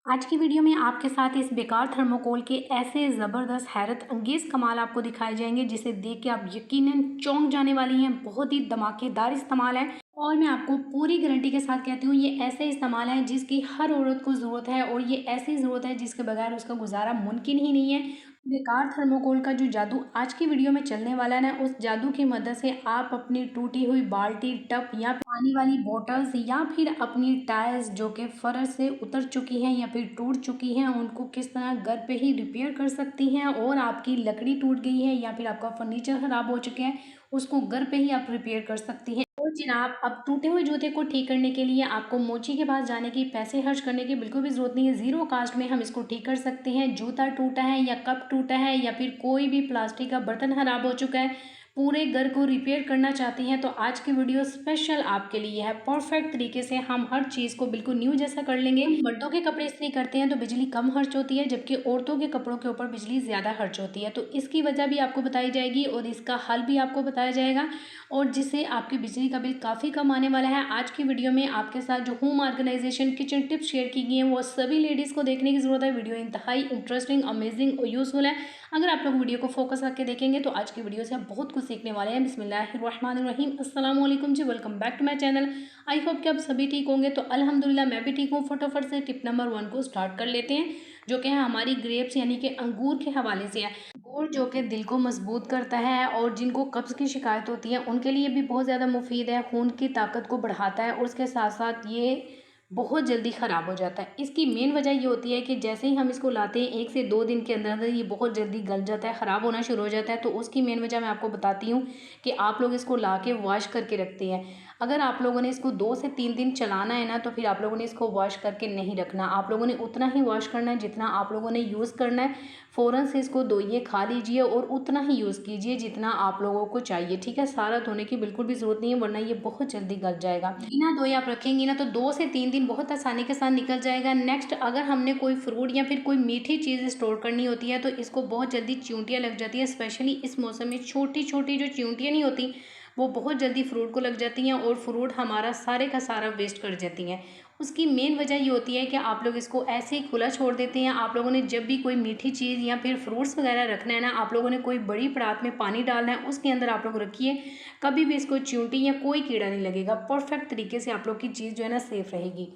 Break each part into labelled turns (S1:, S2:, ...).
S1: आज की वीडियो में आपके साथ इस बेकार थर्मोकोल के ऐसे ज़बरदस्त हैरत अंगेज़ कमाल आपको दिखाए जाएंगे जिसे देख के आप यकीनन चौंक जाने वाली हैं। बहुत ही धमाकेदार इस्तेमाल है और मैं आपको पूरी गारंटी के साथ कहती हूँ ये ऐसे इस्तेमाल है जिसकी हर औरत को ज़रूरत है और ये ऐसी ज़रूरत है जिसके बगैर उसका गुजारा मुमकिन ही नहीं है। बेकार थर्मोकोल का जो जादू आज की वीडियो में चलने वाला है ना, उस जादू की मदद से आप अपनी टूटी हुई बाल्टी, टब या पानी वाली बोतल्स या फिर अपनी टायर्स जो कि फर्श से उतर चुकी हैं या फिर टूट चुकी हैं, उनको किस तरह घर पे ही रिपेयर कर सकती हैं। और आपकी लकड़ी टूट गई है या फिर आपका फर्नीचर खराब हो चुके हैं, उसको घर पे ही आप रिपेयर कर सकती हैं। और जनाब, अब टूटे हुए जूते को ठीक करने के लिए आपको मोची के पास जाने की, पैसे खर्च करने की बिल्कुल भी ज़रूरत नहीं है। ज़ीरो कास्ट में हम इसको ठीक कर सकते हैं। जूता टूटा है या कप टूटा है या फिर कोई भी प्लास्टिक का बर्तन खराब हो चुका है, पूरे घर को रिपेयर करना चाहती हैं, तो आज की वीडियो स्पेशल आपके लिए है। परफेक्ट तरीके से हम हर चीज़ को बिल्कुल न्यू जैसा कर लेंगे। मर्दों के कपड़े इस्त्री करते हैं तो बिजली कम खर्च होती है, जबकि औरतों के कपड़ों के ऊपर बिजली ज़्यादा खर्च होती है। तो इसकी वजह भी आपको बताई जाएगी और इसका हल भी आपको बताया जाएगा, और जिससे आपकी बिजली का बिल काफ़ी कम आने वाला है। आज की वीडियो में आपके साथ जो home organization kitchen tips share की गई हैं वो सभी लेडीज़ को देखने की ज़रूरत है। वीडियो इंतहाई इंटरेस्टिंग, अमेजिंग और यूज़फुल है। अगर आप लोग वीडियो को फोकस करके देखेंगे तो आज की वीडियो से आप बहुत कुछ सीखने वाले हैं। बिस्मिल्लाहिर्रहमानिर्रहीम, अस्सलाम वालेकुम जी, welcome back to my channel. I hope कि आप सभी ठीक होंगे। तो अल्हम्दुलिल्लाह मैं भी ठीक हूँ। फटाफट से टिप नंबर 1 को स्टार्ट कर लेते हैं, जो कि है हमारी ग्रेप्स यानी कि अंगूर के हवाले से है। अंगूर जो कि दिल को मजबूत करता है और जिनको कब्ज़ की शिकायत होती है उनके लिए भी बहुत ज़्यादा मुफीद है। खून की ताकत को बढ़ाता है और उसके साथ साथ ये बहुत जल्दी ख़राब हो जाता है। इसकी मेन वजह ये होती है कि जैसे ही हम इसको लाते हैं 1 से 2 दिन के अंदर अंदर ये बहुत जल्दी गल जाता है, ख़राब होना शुरू हो जाता है। तो उसकी मेन वजह मैं आपको बताती हूँ कि आप लोग इसको ला के वॉश करके रखते हैं। अगर आप लोगों ने इसको 2 से 3 दिन चलाना है ना, तो फिर आप लोगों ने इसको वॉश करके नहीं रखना। आप लोगों ने उतना ही वॉश करना है जितना आप लोगों ने यूज़ करना है। फ़ौरन से इसको धोइए, खा लीजिए और उतना ही यूज़ कीजिए जितना आप लोगों को चाहिए, ठीक है। सारा धोने की बिल्कुल भी ज़रूरत नहीं है, वरना ये बहुत जल्दी गल जाएगा। बिना धोए आप रखेंगी ना तो 2 से 3 दिन बहुत आसानी के साथ निकल जाएगा। नेक्स्ट, अगर हमने कोई फ्रूट या फिर कोई मीठी चीज़ स्टोर करनी होती है तो इसको बहुत जल्दी चींटियाँ लग जाती है। स्पेशली इस मौसम में छोटी छोटी जो चींटियाँ नहीं होती, वो बहुत जल्दी फ्रूट को लग जाती हैं और फ्रूट हमारा सारे का सारा वेस्ट कर जाती हैं। उसकी मेन वजह ये होती है कि आप लोग इसको ऐसे ही खुला छोड़ देते हैं। आप लोगों ने जब भी कोई मीठी चीज़ या फिर फ्रूट्स वगैरह रखना है ना, आप लोगों ने कोई बड़ी परात में पानी डालना है, उसके अंदर आप लोग रखिए। कभी भी इसको चींटी या कोई कीड़ा नहीं लगेगा। परफेक्ट तरीके से आप लोग की चीज़ जो है ना सेफ रहेगी।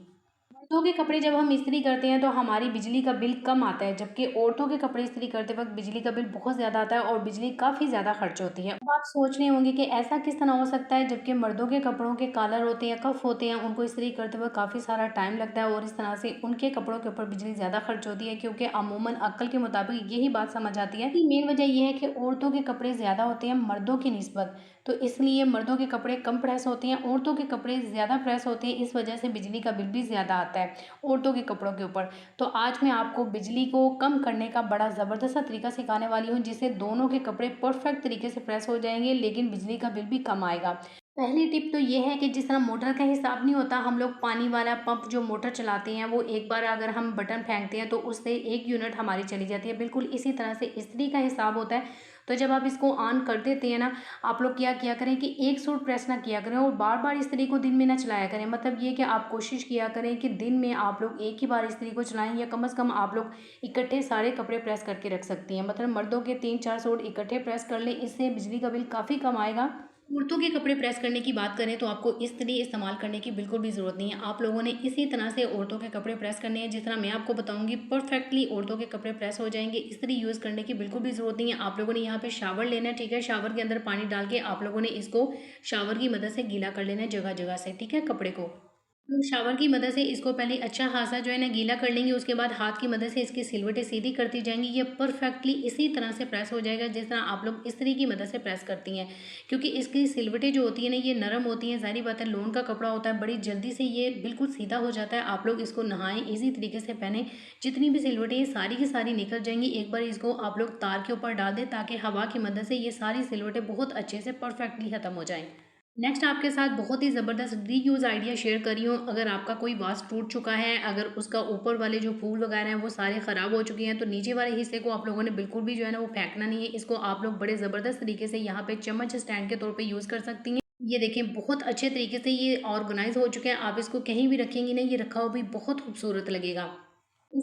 S1: मर्दों के कपड़े जब हम इस्त्री करते हैं तो हमारी बिजली का बिल कम आता है, जबकि औरतों के कपड़े इस्त्री करते वक्त बिजली का बिल बहुत ज़्यादा आता है और बिजली काफ़ी ज़्यादा खर्च होती है। अब आप सोच रहे होंगे कि ऐसा किस तरह हो सकता है, जबकि मर्दों के कपड़ों के कॉलर होते हैं, कफ होते हैं, उनको इस्त्री करते वक्त काफ़ी सारा टाइम लगता है और इस तरह से उनके कपड़ों के ऊपर बिजली ज़्यादा खर्च होती है, क्योंकि अमूमन अक्ल के मुताबिक यही बात समझ आती है कि मेन वजह यह है कि औरतों के कपड़े ज़्यादा होते हैं मर्दों की निस्बत। तो इसलिए मर्दों के कपड़े कम प्रेस होते हैं, औरतों के कपड़े ज़्यादा प्रेस होते हैं। इस वजह से बिजली का बिल भी ज़्यादा आता है औरतों के कपड़ों के ऊपर। तो आज मैं आपको बिजली को कम करने का बड़ा ज़बरदस्त सा तरीका सिखाने वाली हूँ, जिससे दोनों के कपड़े परफेक्ट तरीके से प्रेस हो जाएंगे लेकिन बिजली का बिल भी कम आएगा। पहली टिप तो ये है कि जिस तरह मोटर का हिसाब नहीं होता, हम लोग पानी वाला पंप जो मोटर चलाते हैं वो एक बार अगर हम बटन फेंकते हैं तो उससे 1 यूनिट हमारी चली जाती है। बिल्कुल इसी तरह से इस्त्री का हिसाब होता है। तो जब आप इसको ऑन कर देते हैं ना, आप लोग क्या किया करें कि एक सूट प्रेस ना किया करें और बार बार इस्त्री को दिन में ना चलाया करें। मतलब ये कि आप कोशिश किया करें कि दिन में आप लोग एक ही बार इस्त्री को चलाएं, या कम से कम आप लोग इकट्ठे सारे कपड़े प्रेस करके रख सकती हैं। मतलब मर्दों के 3-4 सूट इकट्ठे प्रेस कर लें, इससे बिजली का बिल काफ़ी कम आएगा। औरतों के कपड़े प्रेस करने की बात करें तो आपको इस्त्री इस्तेमाल करने की बिल्कुल भी ज़रूरत नहीं है। आप लोगों ने इसी तरह से औरतों के कपड़े प्रेस करने हैं जिस तरह मैं आपको बताऊंगी। परफेक्टली औरतों के कपड़े प्रेस हो जाएंगे। इस्त्री यूज़ करने की बिल्कुल भी ज़रूरत नहीं है। आप लोगों ने यहाँ पे शावर लेना है, ठीक है। शावर के अंदर पानी डाल के आप लोगों ने इसको शावर की मदद से गीला कर लेना है जगह जगह से, ठीक है, कपड़े को। तो शावर की मदद से इसको पहले अच्छा खासा जो है ना गीला कर लेंगे। उसके बाद हाथ की मदद से इसकी सिलवटें सीधी करती जाएंगी। ये परफेक्टली इसी तरह से प्रेस हो जाएगा जिस तरह आप लोग इस्त्री की मदद से प्रेस करती हैं, क्योंकि इसकी सिलवटें जो होती है ना ये नरम होती हैं। जाहिर बात है लोन का कपड़ा होता है, बड़ी जल्दी से ये बिल्कुल सीधा हो जाता है। आप लोग इसको नहाएं, ईजी तरीके से पहने। जितनी भी सिलवटें ये सारी की सारी निकल जाएंगी। एक बार इसको आप लोग तार के ऊपर डाल दें ताकि हवा की मदद से ये सारी सिलवटें बहुत अच्छे से परफेक्टली ख़त्म हो जाएँ। नेक्स्ट आपके साथ बहुत ही ज़बरदस्त रीयूज़ आइडिया शेयर कर रही हूँ। अगर आपका कोई वास टूट चुका है, अगर उसका ऊपर वाले जो फूल वगैरह हैं वो सारे ख़राब हो चुके हैं, तो नीचे वाले हिस्से को आप लोगों ने बिल्कुल भी जो है ना वो फेंकना नहीं है। इसको आप लोग बड़े ज़बरदस्त तरीके से यहाँ पे चम्मच स्टैंड के तौर पे यूज़ कर सकती हैं। ये देखें बहुत अच्छे तरीके से ये ऑर्गेनाइज हो चुके हैं। आप इसको कहीं भी रखेंगी ना, ये रखा हुआ भी बहुत खूबसूरत लगेगा।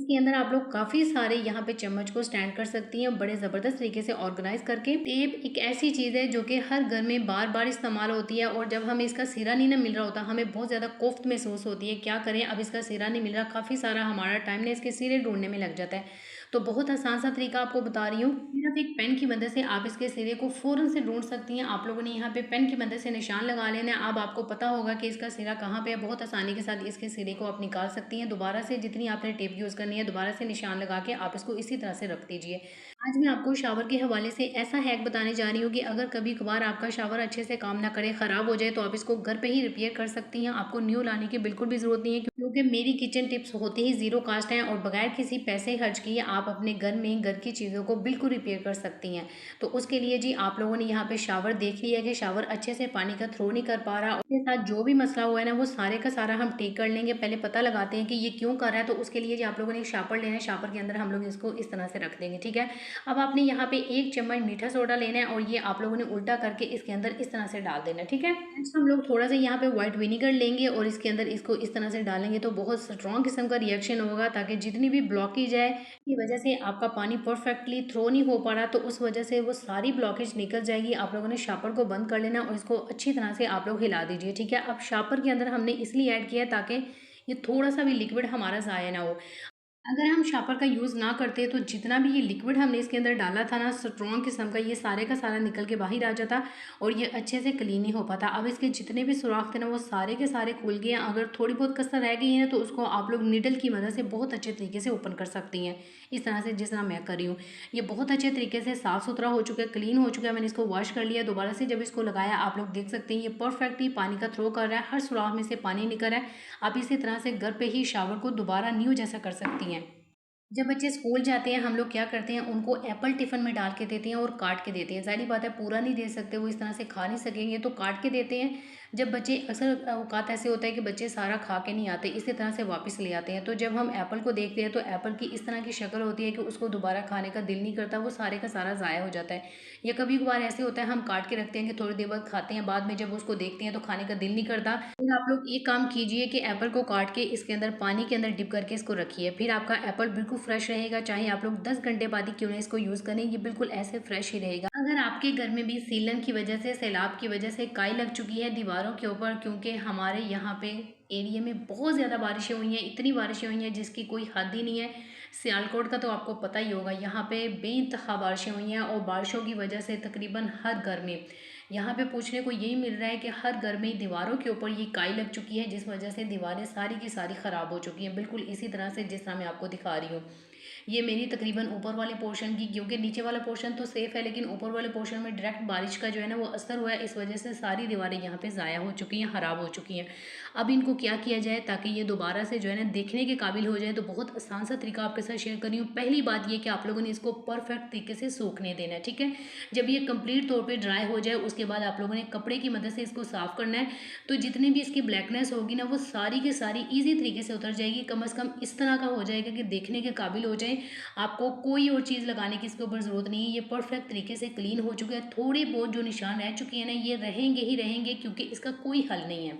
S1: इसके अंदर आप लोग काफ़ी सारे यहाँ पे चम्मच को स्टैंड कर सकती हैं बड़े ज़बरदस्त तरीके से ऑर्गेनाइज करके। टेप एक ऐसी चीज़ है जो कि हर घर में बार बार इस्तेमाल होती है, और जब हमें इसका सिरा नहीं ना मिल रहा होता हमें बहुत ज़्यादा कोफ्त महसूस होती है। क्या करें, अब इसका सिरा नहीं मिल रहा, काफ़ी सारा हमारा टाइम ना इसके सिरे ढूंढने में लग जाता है। तो बहुत आसान सा तरीका आपको बता रही हूँ। सिर्फ एक पेन की मदद से आप इसके सिरे को फ़ौरन से ढूंढ सकती हैं। आप लोगों ने यहाँ पे पेन की मदद से निशान लगा लेना है। अब आपको पता होगा कि इसका सिरा कहाँ पे है। बहुत आसानी के साथ इसके सिरे को आप निकाल सकती हैं। दोबारा से जितनी आपने टेप यूज़ करनी है दोबारा से निशान लगा के आप इसको इसी तरह से रख दीजिए। आज मैं आपको शावर के हवाले से ऐसा हैक बताने जा रही हूँ कि अगर कभी कभार आपका शावर अच्छे से काम ना करे, ख़राब हो जाए, तो आप इसको घर पे ही रिपेयर कर सकती हैं। आपको न्यू लाने की बिल्कुल भी ज़रूरत नहीं है, क्योंकि मेरी किचन टिप्स होती ही ज़ीरो कास्ट हैं और बगैर किसी पैसे खर्च किए आप अपने घर में घर की चीज़ों को बिल्कुल रिपेयर कर सकती हैं। तो उसके लिए जी आप लोगों ने यहाँ पे शावर देख लिया कि शावर अच्छे से पानी का थ्रो नहीं कर पा रहा, उसके साथ जो भी मसला हुआ है ना वो सारे का सारा हम ठीक कर लेंगे। पहले पता लगाते हैं कि ये क्यों कर रहा है। तो उसके लिए जी आप लोगों ने एक शापर लेना है, शापर के अंदर हम लोग इसको इस तरह से रख देंगे, ठीक है। अब आपने यहाँ पे 1 चम्मच मीठा सोडा लेना है और ये आप लोगों ने उल्टा करके इसके अंदर इस तरह से डाल देना है, ठीक है। नेक्स्ट हम लोग थोड़ा सा यहाँ पे व्हाइट विनीगर लेंगे और इसके अंदर इसको इस तरह से डालेंगे तो बहुत स्ट्रॉन्ग किस्म का रिएक्शन होगा, ताकि जितनी भी ब्लॉकेज है की वजह से आपका पानी परफेक्टली थ्रो नहीं हो पा रहा, तो उस वजह से वो सारी ब्लॉकेज निकल जाएगी। आप लोगों ने शापर को बंद कर लेना और इसको अच्छी तरह से आप लोग हिला दीजिए, ठीक है। अब शापर के अंदर हमने इसलिए ऐड किया है ताकि ये थोड़ा सा भी लिक्विड हमारा ज़ाया ना हो। अगर हम शापर का यूज़ ना करते तो जितना भी ये लिक्विड हमने इसके अंदर डाला था ना स्ट्रॉन्ग किस्म का, ये सारे का सारा निकल के बाहर आ जाता और ये अच्छे से क्लीन नहीं हो पाता। अब इसके जितने भी सुराख थे ना वो सारे के सारे खुल गए हैं। अगर थोड़ी बहुत कसर रह गई है ना तो उसको आप लोग निडल की मदद से बहुत अच्छे तरीके से ओपन कर सकती हैं, इस तरह से जिस तरह मैं कर रही हूँ। ये बहुत अच्छे तरीके से साफ़ सुथरा हो चुका है, क्लीन हो चुका है। मैंने इसको वॉश कर लिया। दोबारा से जब इसको लगाया आप लोग देख सकते हैं ये परफेक्टली पानी का थ्रो कर रहा है, हर सुराख में से पानी निकल रहा है। आप इसी तरह से घर पे ही शावर को दोबारा न्यू जैसा कर सकती हैं। जब बच्चे स्कूल जाते हैं हम लोग क्या करते हैं, उनको एप्पल टिफ़िन में डाल के देते हैं और काट के देते हैं। ज़ाहिर बात है पूरा नहीं दे सकते, वो इस तरह से खा नहीं सकेंगे तो काट के देते हैं। जब बच्चे अक्सर औकात ऐसे होता है कि बच्चे सारा खा के नहीं आते, इसी तरह से वापस ले आते हैं। तो जब हम एप्पल को देखते हैं तो एप्पल की इस तरह की शक्ल होती है कि उसको दोबारा खाने का दिल नहीं करता, वो सारे का सारा ज़ाया हो जाता है। या कभी कभार ऐसे होता है हम काट के रखते हैं कि थोड़ी देर बाद खाते हैं, बाद में जब उसको देखते हैं तो खाने का दिल नहीं करता। फिर आप लोग एक काम कीजिए कि एप्पल को काट के इसके अंदर पानी के अंदर डिप करके इसको रखिए, फिर आपका एप्पल बिल्कुल फ्रेश रहेगा। चाहे आप लोग 10 घंटे बाद ही क्यों ना इसको यूज़ करें, ये बिल्कुल ऐसे फ्रेश ही रहेगा। अगर आपके घर में भी सीलन की वजह से, सैलाब की वजह से काई लग चुकी है दीवारों के ऊपर, क्योंकि हमारे यहाँ पे एरिया में बहुत ज़्यादा बारिशें हुई हैं, इतनी बारिशें हुई हैं जिसकी कोई हद ही नहीं है। सियालकोट का तो आपको पता ही होगा, यहाँ पे बेइंतहा बारिशें हुई हैं और बारिशों की वजह से तकरीबन हर घर में यहाँ पे पूछने को यही मिल रहा है कि हर घर में दीवारों के ऊपर ये काई लग चुकी है, जिस वजह से दीवारें सारी की सारी ख़राब हो चुकी हैं, बिल्कुल इसी तरह से जिस तरह मैं आपको दिखा रही हूँ। ये मेरी तकरीबन ऊपर वाले पोर्शन की, क्योंकि नीचे वाला पोर्शन तो सेफ़ है लेकिन ऊपर वाले पोर्शन में डायरेक्ट बारिश का जो है ना वो असर हुआ है, इस वजह से सारी दीवारें यहाँ पे ज़ाया हो चुकी हैं, ख़राब हो चुकी हैं। अब इनको क्या किया जाए ताकि ये दोबारा से जो है ना देखने के काबिल हो जाए, तो बहुत आसान सा तरीका आपके साथ शेयर कर रही हूँ। पहली बात ये कि आप लोगों ने इसको परफेक्ट तरीके से सूखने देना है, ठीक है। जब ये कंप्लीट तौर पर ड्राई हो जाए उसके बाद आप लोगों ने कपड़े की मदद से इसको साफ़ करना है, तो जितनी भी इसकी ब्लैकनेस होगी ना वो सारी की सारी ईजी तरीके से उतर जाएगी। कम अज़ कम इस तरह का हो जाएगा कि देखने के काबिल हो जाए, आपको कोई और चीज़ लगाने की इसके ऊपर ज़रूरत नहीं है। ये परफेक्ट तरीके से क्लीन हो चुका है। थोड़े बहुत जो निशान रह चुके हैं ना ये रहेंगे ही रहेंगे, क्योंकि इसका कोई हल नहीं है।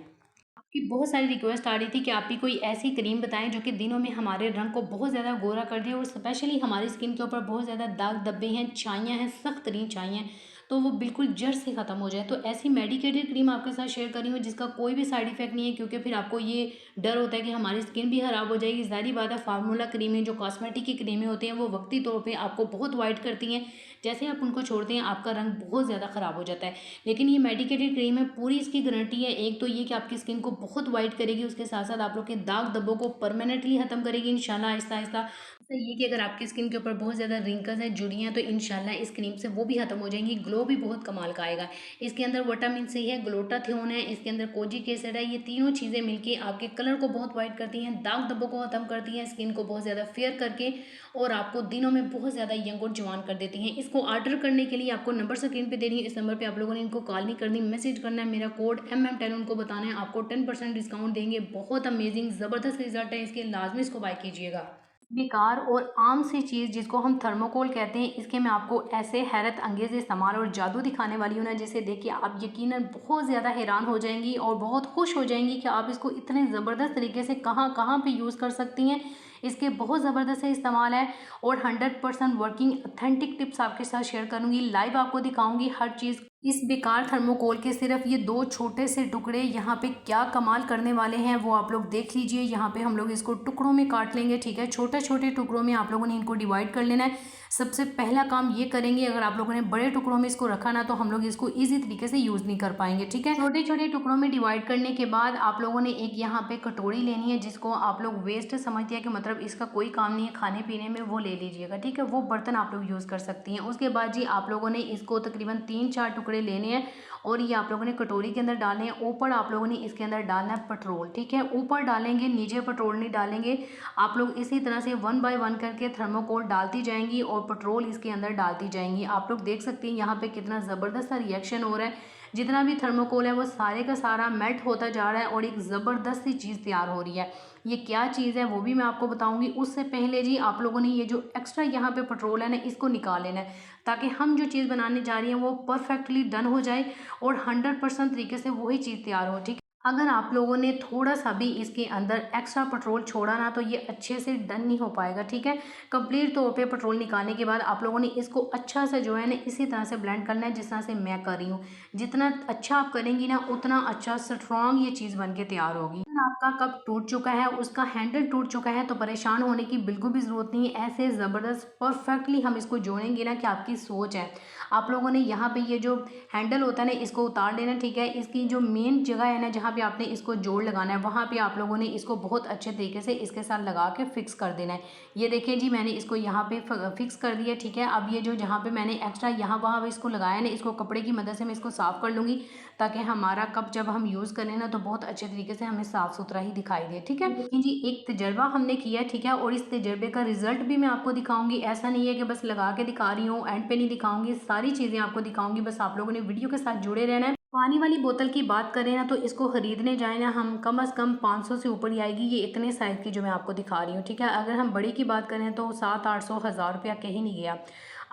S1: आपकी बहुत सारी रिक्वेस्ट आ रही थी कि आप भी कोई ऐसी क्रीम बताएं जो कि दिनों में हमारे रंग को बहुत ज़्यादा गोरा कर दे, और स्पेशली हमारी स्किन के ऊपर बहुत ज़्यादा दाग धब्बे हैं, छाइयाँ हैं, सख्त तरीन छाइयाँ हैं, तो वो बिल्कुल जड़ से ख़त्म हो जाए। तो ऐसी मेडिकेटेड क्रीम आपके साथ शेयर करी हूँ जिसका कोई भी साइड इफेक्ट नहीं है, क्योंकि फिर आपको ये डर होता है कि हमारी स्किन भी ख़राब हो जाएगी। ज़ाहिर बात है फार्मूला क्रीमें जो कॉस्मेटिक की क्रीमें होती हैं वो वक्ती तौर पे आपको बहुत वाइट करती हैं, जैसे आप उनको छोड़ते हैं आपका रंग बहुत ज़्यादा ख़राब हो जाता है। लेकिन ये मेडिकेटेड क्रीम है, पूरी इसकी गारंटी है। एक तो ये कि आपकी स्किन को बहुत वाइट करेगी, उसके साथ साथ आप लोग के दाग धब्बों को परमानेंटली ख़त्म करेगी इंशाल्लाह आहिस्ता आहिस्ता। तो ये कि अगर आपकी स्किन के ऊपर बहुत ज़्यादा रिंकल्स हैं, झुर्रियाँ, तो इंशाल्लाह इस क्रीम से वो भी ख़त्म हो जाएंगी। ग्लो भी बहुत कमाल का आएगा। इसके अंदर विटामिन सी है, ग्लूटाथियोन है, इसके अंदर कोजिक एसिड है। ये तीनों चीज़ें मिलके आपके कलर को बहुत वाइट करती हैं, दाग धब्बों को ख़त्म करती हैं, स्किन को बहुत ज़्यादा फेयर करके और आपको दिनों में बहुत ज़्यादा यंग और जवान कर देती हैं। इसको ऑर्डर करने के लिए आपको नंबर स्क्रीन पे दे रही है, इस नंबर पे आप लोगों ने इनको कॉल नहीं करनी, मैसेज करना है। मेरा कोड MM10 उनको बताना है, आपको 10% डिस्काउंट देंगे। बहुत अमेजिंग ज़बरदस्त रिजल्ट है इसके, लाजमी इसको बाय कीजिएगा। बेकार और आम सी चीज़ जिसको हम थर्मोकोल कहते हैं, इसके मैं आपको ऐसे हैरत अंगेज़ इस्तेमाल और जादू दिखाने वाली हूँ ना, जिसे देख के आप यकीनन बहुत ज़्यादा हैरान हो जाएंगी और बहुत खुश हो जाएंगी कि आप इसको इतने ज़बरदस्त तरीके से कहाँ कहाँ पे यूज़ कर सकती हैं। इसके बहुत ज़बरदस्त है इस्तेमाल है और 100% वर्किंग ऑथेंटिक टिप्स आपके साथ शेयर करूँगी, लाइव आपको दिखाऊँगी हर चीज़। इस बेकार थर्मोकोल के सिर्फ ये 2 छोटे से टुकड़े यहाँ पे क्या कमाल करने वाले हैं वो आप लोग देख लीजिए। यहाँ पे हम लोग इसको टुकड़ों में काट लेंगे, ठीक है। छोटे छोटे टुकड़ों में आप लोगों ने इनको डिवाइड कर लेना है। सबसे पहला काम ये करेंगे, अगर आप लोगों ने बड़े टुकड़ों में इसको रखा ना तो हम लोग इसको ईजी तरीके से यूज़ नहीं कर पाएंगे, ठीक है। छोटे छोटे टुकड़ों में डिवाइड करने के बाद आप लोगों ने एक यहाँ पे कटोरी लेनी है जिसको आप लोग वेस्ट समझते हैं कि मतलब इसका कोई काम नहीं है खाने पीने में, वो ले लीजिएगा, ठीक है। वो बर्तन आप लोग यूज़ कर सकती हैं। उसके बाद जी आप लोगों ने इसको तकरीबन 3-4 टुकड़े लेने हैं और ये आप लोगों ने कटोरी के अंदर डालने हैं। ऊपर आप लोगों ने इसके अंदर डालना है पेट्रोल, ठीक है। ऊपर डालेंगे, नीचे पेट्रोल नहीं डालेंगे। आप लोग इसी तरह से 1 बाय 1 करके थर्मोकोल डालती जाएंगी और पेट्रोल इसके अंदर डालती जाएंगी। आप लोग देख सकते हैं यहाँ पे कितना ज़बरदस्त सा रिएक्शन हो रहा है। जितना भी थर्मोकोल है वो सारे का सारा मेल्ट होता जा रहा है और एक ज़बरदस्त सी चीज़ तैयार हो रही है। ये क्या चीज़ है वो भी मैं आपको बताऊंगी। उससे पहले जी आप लोगों ने ये जो एक्स्ट्रा यहाँ पे पेट्रोल है ना इसको निकाल लेना है ताकि हम जो चीज़ बनाने जा रही हैं वो परफेक्टली डन हो जाए और 100% तरीके से वही चीज़ तैयार हो, ठीक है। अगर आप लोगों ने थोड़ा सा भी इसके अंदर एक्स्ट्रा पेट्रोल छोड़ा ना तो ये अच्छे से डन नहीं हो पाएगा, ठीक है। कंप्लीट तौर पे पेट्रोल निकालने के बाद आप लोगों ने इसको अच्छा से जो है ना इसी तरह से ब्लेंड करना है जिस तरह से मैं कर रही हूँ। जितना अच्छा आप करेंगी ना उतना अच्छा स्ट्रॉन्ग ये चीज़ बन के तैयार होगी। आपका कप टूट चुका है, उसका हैंडल टूट चुका है तो परेशान होने की बिल्कुल भी ज़रूरत नहीं है। ऐसे ज़बरदस्त परफेक्टली हम इसको जोड़ेंगे ना कि आपकी सोच है। आप लोगों ने यहाँ पे ये जो हैंडल होता है ना इसको उतार लेना, ठीक है। इसकी जो मेन जगह है ना जहाँ पे आपने इसको जोड़ लगाना है वहाँ पे आप लोगों ने इसको बहुत अच्छे तरीके से इसके साथ लगा के फिक्स कर देना है। ये देखिए जी मैंने इसको यहाँ पे फिक्स कर दिया, ठीक है। अब ये जो जहाँ पे मैंने एक्स्ट्रा यहाँ वहाँ इसको लगाया ना इसको कपड़े की मदद से मैं इसको साफ़ कर लूँगी ताकि हमारा कप जब हम यूज़ करें ना तो बहुत अच्छे तरीके से हमें साफ़ सुथरा ही दिखाई दे, ठीक है। देखिए जी एक तजर्बा हमने किया, ठीक है, और इस तजर्बे का रिजल्ट भी मैं आपको दिखाऊंगी। ऐसा नहीं है कि बस लगा के दिखा रही हूँ, एंड पे नहीं दिखाऊंगी, सारी चीज़ें आपको दिखाऊंगी। बस आप लोगों ने वीडियो के साथ जुड़े रहना है। पानी वाली बोतल की बात करें ना तो इसको खरीदने जाए ना हम कम से कम 500 से ऊपर ही आएगी। ये इतने साइज़ की जो मैं आपको दिखा रही हूँ, ठीक है। अगर हम बड़ी की बात करें तो 700-800 हज़ार रुपया कहीं नहीं गया।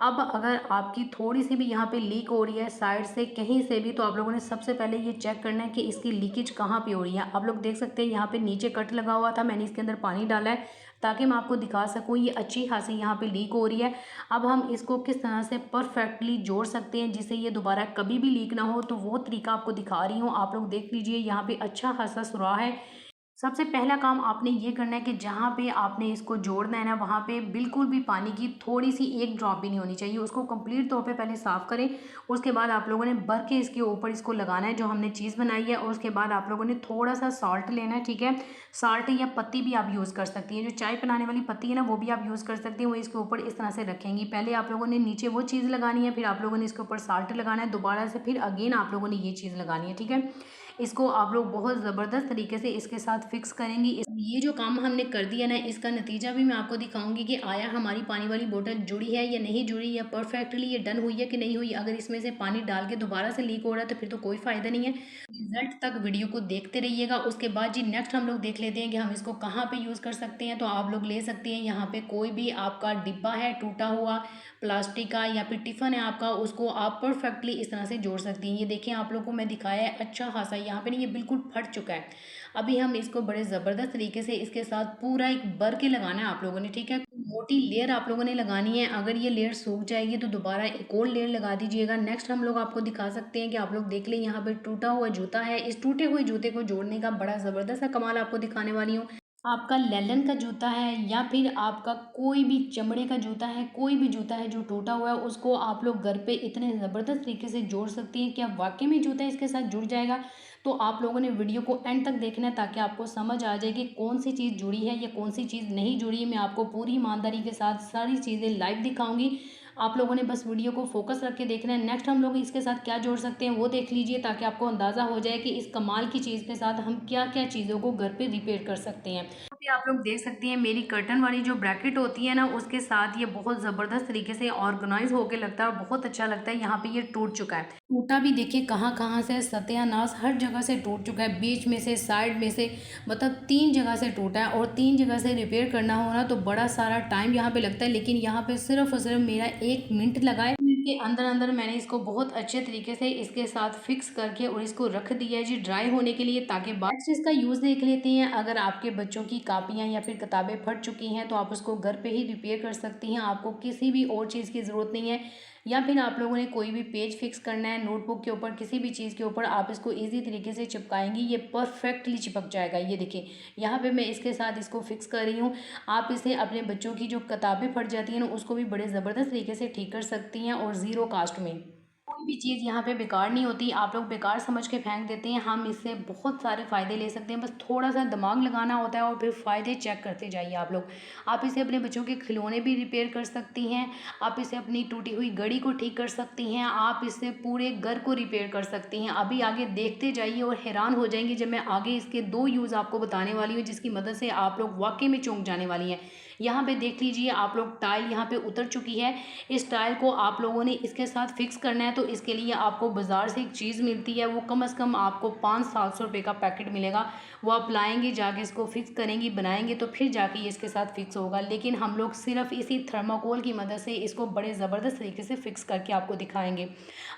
S1: अब अगर आपकी थोड़ी सी भी यहाँ पे लीक हो रही है साइड से कहीं से भी तो आप लोगों ने सबसे पहले ये चेक करना है कि इसकी लीकेज कहाँ पे हो रही है। आप लोग देख सकते हैं यहाँ पे नीचे कट लगा हुआ था, मैंने इसके अंदर पानी डाला है ताकि मैं आपको दिखा सकूँ ये अच्छी खासी यहाँ पे लीक हो रही है। अब हम इसको किस तरह से परफेक्टली जोड़ सकते हैं जिससे ये दोबारा कभी भी लीक ना हो तो वो तरीका आपको दिखा रही हूँ। आप लोग देख लीजिए यहाँ पे अच्छा खासा सुराख है। सबसे पहला काम आपने ये करना है कि जहाँ पे आपने इसको जोड़ना है ना वहाँ पे बिल्कुल भी पानी की थोड़ी सी एक ड्रॉप भी नहीं होनी चाहिए। उसको कंप्लीट तौर पे पहले साफ़ करें। उसके बाद आप लोगों ने भर के इसके ऊपर इसको लगाना है जो हमने चीज़ बनाई है। और उसके बाद आप लोगों ने थोड़ा सा सॉल्ट लेना है, ठीक है। सॉल्ट या पत्ती भी आप यूज़ कर सकती हैं, जो चाय बनाने वाली पत्ती है ना वो भी आप यूज़ कर सकती हैं। वो इसके ऊपर इस तरह से रखेंगी। पहले आप लोगों ने नीचे वो चीज़ लगानी है, फिर आप लोगों ने इसके ऊपर सॉल्ट लगाना है दोबारा से, फिर अगेन आप लोगों ने ये चीज़ लगानी है, ठीक है। इसको आप लोग बहुत ज़बरदस्त तरीके से इसके साथ फिक्स करेंगी। ये जो काम हमने कर दिया ना इसका नतीजा भी मैं आपको दिखाऊंगी कि आया हमारी पानी वाली बोतल जुड़ी है या नहीं जुड़ी, या परफेक्टली ये डन हुई है कि नहीं हुई। अगर इसमें से पानी डाल के दोबारा से लीक हो रहा है तो फिर तो कोई फ़ायदा नहीं है। रिजल्ट तक वीडियो को देखते रहिएगा। उसके बाद जी नेक्स्ट हम लोग देख लेते हैं कि हम इसको कहाँ पे यूज़ कर सकते हैं। तो आप लोग ले सकते हैं यहाँ पे कोई भी आपका डिब्बा है टूटा हुआ प्लास्टिक का या फिर टिफ़न है आपका, उसको आप परफेक्टली इस तरह से जोड़ सकती हैं। ये देखें आप लोग को मैं दिखाया है अच्छा खासा यहाँ पे नहीं, ये बिल्कुल फट चुका है। अभी हम इसको बड़े ज़बरदस्त तरीके से इसके साथ पूरा एक भर के लगाना है आप लोगों ने, ठीक है। मोटी लेयर आप लोगों ने लगानी है। अगर ये लेयर सूख जाएगी तो दोबारा एक और लेयर लगा दीजिएगा। नेक्स्ट हम लोग आपको दिखा सकते हैं कि आप लोग देख लें यहाँ पे टूटा हुआ जूता है। इस टूटे हुए जूते को जोड़ने का बड़ा ज़बरदस्त सा कमाल आपको दिखाने वाली हूँ। आपका लेलन का जूता है या फिर आपका कोई भी चमड़े का जूता है, कोई भी जूता है जो टूटा हुआ है उसको आप लोग घर पे इतने ज़बरदस्त तरीके से जोड़ सकती हैं कि अब वाकई में जूता इसके साथ जुड़ जाएगा। तो आप लोगों ने वीडियो को एंड तक देखना है ताकि आपको समझ आ जाए कि कौन सी चीज़ जुड़ी है या कौन सी चीज़ नहीं जुड़ी है। मैं आपको पूरी ईमानदारी के साथ सारी चीज़ें लाइव दिखाऊंगी। आप लोगों ने बस वीडियो को फोकस रख के देखना है। नेक्स्ट हम लोग इसके साथ क्या जोड़ सकते हैं वो देख लीजिए ताकि आपको अंदाज़ा हो जाए कि इस कमाल की चीज़ के साथ हम क्या क्या चीज़ों को घर पे रिपेयर कर सकते हैं। अभी आप लोग देख सकती हैं मेरी कर्टन वाली जो ब्रैकेट होती है ना उसके साथ ये बहुत ज़बरदस्त तरीके से ऑर्गेनाइज होकर लगता है और बहुत अच्छा लगता है। यहाँ पे ये टूट चुका है, टूटा भी देखिए कहाँ कहाँ से, सत्यानाश हर जगह से टूट चुका है, बीच में से साइड में से, मतलब 3 जगह से टूटा है। और 3 जगह से रिपेयर करना हो ना तो बड़ा सारा टाइम यहाँ पे लगता है, लेकिन यहाँ पे सिर्फ और सिर्फ मेरा 1 मिनट लगा है। के अंदर अंदर मैंने इसको बहुत अच्छे तरीके से इसके साथ फिक्स करके और इसको रख दिया है जी ड्राई होने के लिए, ताकि बाद से इसका यूज़ देख लेते हैं। अगर आपके बच्चों की कापियाँ या फिर किताबें फट चुकी हैं तो आप उसको घर पे ही रिपेयर कर सकती हैं, आपको किसी भी और चीज़ की ज़रूरत नहीं है। या फिर आप लोगों ने कोई भी पेज फिक्स करना है नोटबुक के ऊपर, किसी भी चीज़ के ऊपर, आप इसको ईजी तरीके से चिपकाएंगी, ये परफेक्टली चिपक जाएगा। ये देखिए यहाँ पे मैं इसके साथ इसको फिक्स कर रही हूँ। आप इसे अपने बच्चों की जो किताबें फट जाती हैं ना उसको भी बड़े ज़बरदस्त तरीके से ठीक कर सकती हैं, और ज़ीरो कास्ट में। कोई भी चीज़ यहाँ पे बेकार नहीं होती, आप लोग बेकार समझ के फेंक देते हैं, हम इससे बहुत सारे फ़ायदे ले सकते हैं, बस थोड़ा सा दिमाग लगाना होता है और फिर फ़ायदे चेक करते जाइए आप लोग। आप इसे अपने बच्चों के खिलौने भी रिपेयर कर सकती हैं, आप इसे अपनी टूटी हुई घड़ी को ठीक कर सकती हैं, आप इससे पूरे घर को रिपेयर कर सकती हैं। अभी आगे देखते जाइए और हैरान हो जाएंगे जब मैं आगे इसके 2 यूज़ आपको बताने वाली हूँ, जिसकी मदद से आप लोग वाकई में चौंक जाने वाली हैं। यहाँ पे देख लीजिए आप लोग, टाइल यहाँ पे उतर चुकी है। इस टाइल को आप लोगों ने इसके साथ फिक्स करना है, तो इसके लिए आपको बाज़ार से एक चीज़ मिलती है, वो कम से कम आपको 500-700 रुपये का पैकेट मिलेगा। वो आप लाएंगे, जाके इसको फिक्स करेंगी, बनाएंगे, तो फिर जाके ये इसके साथ फिक्स होगा। लेकिन हम लोग सिर्फ इसी थर्माकोल की मदद से इसको बड़े ज़बरदस्त तरीके से फिक्स करके आपको दिखाएंगे।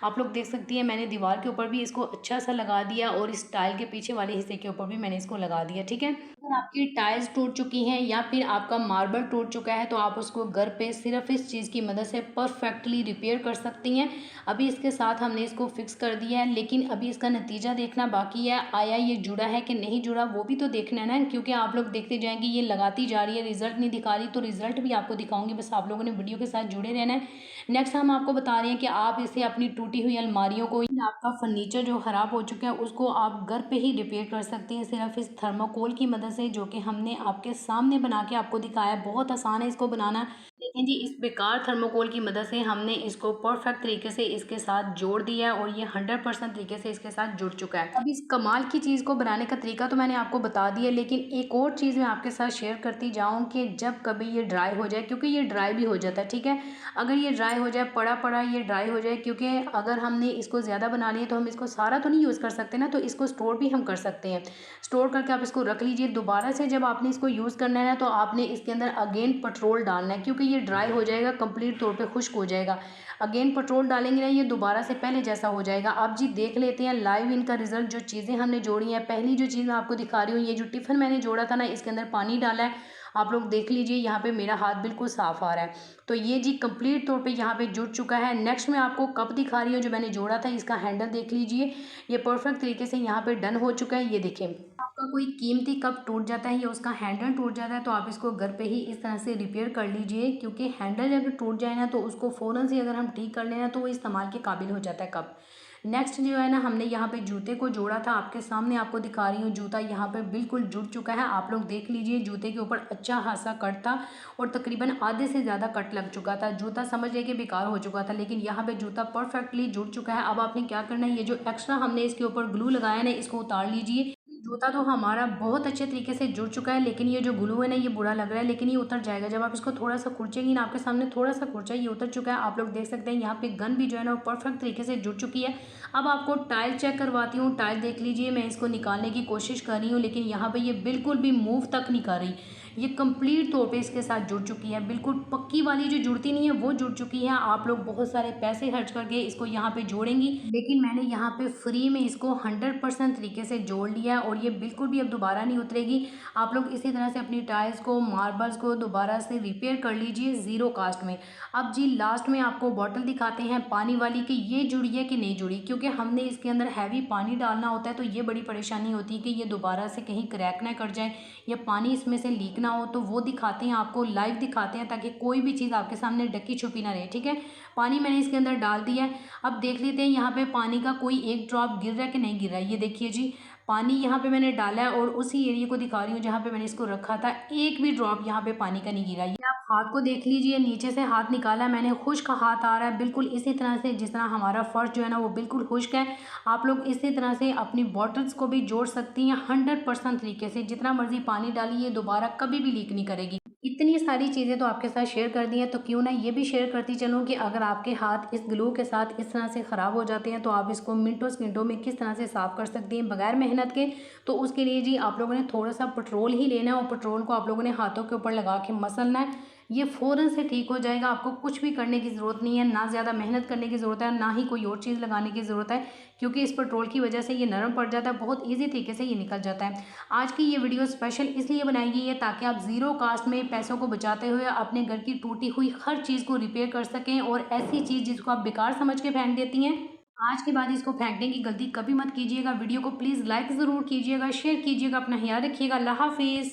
S1: आप लोग देख सकती हैं मैंने दीवार के ऊपर भी इसको अच्छा सा लगा दिया, और इस टाइल के पीछे वाले हिस्से के ऊपर भी मैंने इसको लगा दिया। ठीक है, अगर आपकी टाइल्स टूट चुकी हैं या फिर आपका मार्बल टूट चुका है तो आप उसको घर पे सिर्फ इस चीज़ की मदद से परफेक्टली रिपेयर कर सकती हैं। अभी इसके साथ हमने इसको फिक्स कर दिया है, लेकिन अभी इसका नतीजा देखना बाकी है। आया ये जुड़ा है कि नहीं जुड़ा वो भी तो देखना है ना, क्योंकि आप लोग देखते जाएंगे ये लगाती जा रही है, रिजल्ट नहीं दिखा रही, तो रिजल्ट भी आपको दिखाऊंगी, बस आप लोगों ने वीडियो के साथ जुड़े रहना है। नेक्स्ट हम आपको बता रहे हैं कि आप इसे अपनी टूटी हुई अलमारियों को, आपका फर्नीचर जो ख़राब हो चुका है उसको आप घर पे ही रिपेयर कर सकते हैं सिर्फ इस थर्माकोल की मदद से, जो कि हमने आपके सामने बना के आपको दिखाया है। बहुत आसान है इसको बनाना। लेकिन जी इस बेकार थर्माकोल की मदद से हमने इसको परफेक्ट तरीके से इसके साथ जोड़ दिया है, और ये 100% तरीके से इसके साथ जुड़ चुका है। अब इस कमाल की चीज़ को बनाने का तरीका तो मैंने आपको बता दिया, लेकिन एक और चीज़ मैं आपके साथ शेयर करती जाऊँ कि जब कभी ये ड्राई हो जाए, क्योंकि ये ड्राई भी हो जाता है, ठीक है, अगर ये ड्राई हो जाए, पड़ा पड़ा ये ड्राई हो जाए, क्योंकि अगर हमने इसको ज़्यादा बना लिया तो हम इसको सारा तो नहीं यूज़ कर सकते ना, तो इसको स्टोर भी हम कर सकते हैं। स्टोर करके आप इसको रख लीजिए। दोबारा से जब आपने इसको यूज़ करना है ना, तो आपने इसके अंदर अगेन पेट्रोल डालना है, क्योंकि ये ड्राई हो जाएगा, कंप्लीट तौर पे खुश्क हो जाएगा। अगेन पेट्रोल डालेंगे ना, ये दोबारा से पहले जैसा हो जाएगा। अब जी देख लेते हैं लाइव इनका रिजल्ट, जो चीज़ें हमने जोड़ी हैं। पहली जो चीज़ मैं आपको दिखा रही हूँ, ये जो टिफ़िन मैंने जोड़ा था ना, इसके अंदर पानी डाला है। आप लोग देख लीजिए यहाँ पे मेरा हाथ बिल्कुल साफ़ आ रहा है, तो ये जी कंप्लीट तौर पे यहाँ पे जुड़ चुका है। नेक्स्ट मैं आपको कप दिखा रही हूँ जो मैंने जोड़ा था, इसका हैंडल देख लीजिए, ये परफेक्ट तरीके से यहाँ पे डन हो चुका है। ये देखिए, आपका कोई कीमती कप टूट जाता है या उसका हैंडल टूट जाता है तो आप इसको घर पे ही इस तरह से रिपेयर कर लीजिए, क्योंकि हैंडल अगर टूट जाए ना तो उसको फ़ौरन से अगर हम ठीक कर लेना तो वो इस्तेमाल के काबिल हो जाता है कप। नेक्स्ट जो है ना, हमने यहाँ पे जूते को जोड़ा था, आपके सामने आपको दिखा रही हूँ। जूता यहाँ पे बिल्कुल जुड़ चुका है, आप लोग देख लीजिए। जूते के ऊपर अच्छा खासा कट था और तकरीबन आधे से ज़्यादा कट लग चुका था। जूता समझ लिए कि बेकार हो चुका था, लेकिन यहाँ पे जूता परफेक्टली जुड़ चुका है। अब आपने क्या करना है, ये जो एक्स्ट्रा हमने इसके ऊपर ग्लू लगाया ना, इसको उतार लीजिए। जूता तो हमारा बहुत अच्छे तरीके से जुड़ चुका है, लेकिन ये जो ग्लू है ना, ये बुरा लग रहा है, लेकिन ये उतर जाएगा जब आप इसको थोड़ा सा खुरचेंगी ना। आपके सामने थोड़ा सा खुरचा, ये उतर चुका है। आप लोग देख सकते हैं यहाँ पे गन भी जो है ना वो परफेक्ट तरीके से जुड़ चुकी है। अब आपको टाइल चेक करवाती हूँ। टाइल देख लीजिए, मैं इसको निकालने की कोशिश कर रही हूँ, लेकिन यहाँ पे ये बिल्कुल भी मूव तक नहीं कर रही। ये कंप्लीट तौर पे इसके साथ जुड़ चुकी है, बिल्कुल पक्की वाली जो जुड़ती नहीं है वो जुड़ चुकी है। आप लोग बहुत सारे पैसे खर्च करके इसको यहाँ पे जोड़ेंगी, लेकिन मैंने यहाँ पे फ्री में इसको 100% तरीके से जोड़ लिया है, और ये बिल्कुल भी अब दोबारा नहीं उतरेगी। आप लोग इसी तरह से अपनी टाइल्स को, मार्बल्स को दोबारा से रिपेयर कर लीजिए ज़ीरो कास्ट में। अब जी लास्ट में आपको बॉटल दिखाते हैं पानी वाली, कि ये जुड़ी है कि नहीं जुड़ी, क्योंकि हमने इसके अंदर हैवी पानी डालना होता है, तो ये बड़ी परेशानी होती है कि ये दोबारा से कहीं क्रैक ना कर जाए या पानी इसमें से लीक ना हो। तो वो दिखाते हैं आपको, लाइव दिखाते हैं, ताकि कोई भी चीज़ आपके सामने ढकी छुपी ना रहे। ठीक है, पानी मैंने इसके अंदर डाल दिया है। अब देख लेते हैं यहाँ पे पानी का कोई एक ड्रॉप गिर रहा है कि नहीं गिर रहा है। ये देखिए जी, पानी यहाँ पे मैंने डाला है, और उसी एरिया को दिखा रही हूँ जहाँ पे मैंने इसको रखा था। एक भी ड्रॉप यहाँ पे पानी का नहीं गिरा। ये आप हाथ को देख लीजिए, नीचे से हाथ निकाला है मैंने, खुश्क हाथ आ रहा है बिल्कुल इसी तरह से जिस तरह हमारा फर्श जो है ना वो बिल्कुल खुश्क है। आप लोग इसी तरह से अपनी बॉटल्स को भी जोड़ सकती हैं 100% तरीके से। जितना मर्जी पानी डालिए, दोबारा कभी भी लीक नहीं करेगी। इतनी सारी चीज़ें तो आपके साथ शेयर कर दी हैं, तो क्यों ना ये भी शेयर करती चलूँ कि अगर आपके हाथ इस ग्लू के साथ इस तरह से ख़राब हो जाते हैं तो आप इसको मिनटों सेकंडों में किस तरह से साफ़ कर सकती हैं बगैर मेहनत के। तो उसके लिए जी आप लोगों ने थोड़ा सा पेट्रोल ही लेना है, और पेट्रोल को आप लोगों ने हाथों के ऊपर लगा के मसलना है। ये फ़ौरन से ठीक हो जाएगा। आपको कुछ भी करने की ज़रूरत नहीं है, ना ज़्यादा मेहनत करने की ज़रूरत है, ना ही कोई और चीज़ लगाने की ज़रूरत है, क्योंकि इस पेट्रोल की वजह से ये नरम पड़ जाता है, बहुत ईज़ी तरीके से ये निकल जाता है। आज की ये वीडियो स्पेशल इसलिए बनाई गई है ताकि आप ज़ीरो कास्ट में पैसों को बचाते हुए अपने घर की टूटी हुई हर चीज़ को रिपेयर कर सकें, और ऐसी चीज़ जिसको आप बेकार समझ के फेंक देती हैं, आज के बाद इसको फेंकने की गलती कभी मत कीजिएगा। वीडियो को प्लीज़ लाइक ज़रूर कीजिएगा, शेयर कीजिएगा। अपना ख्याल रखिएगा। अल्लाह हाफ़िज़।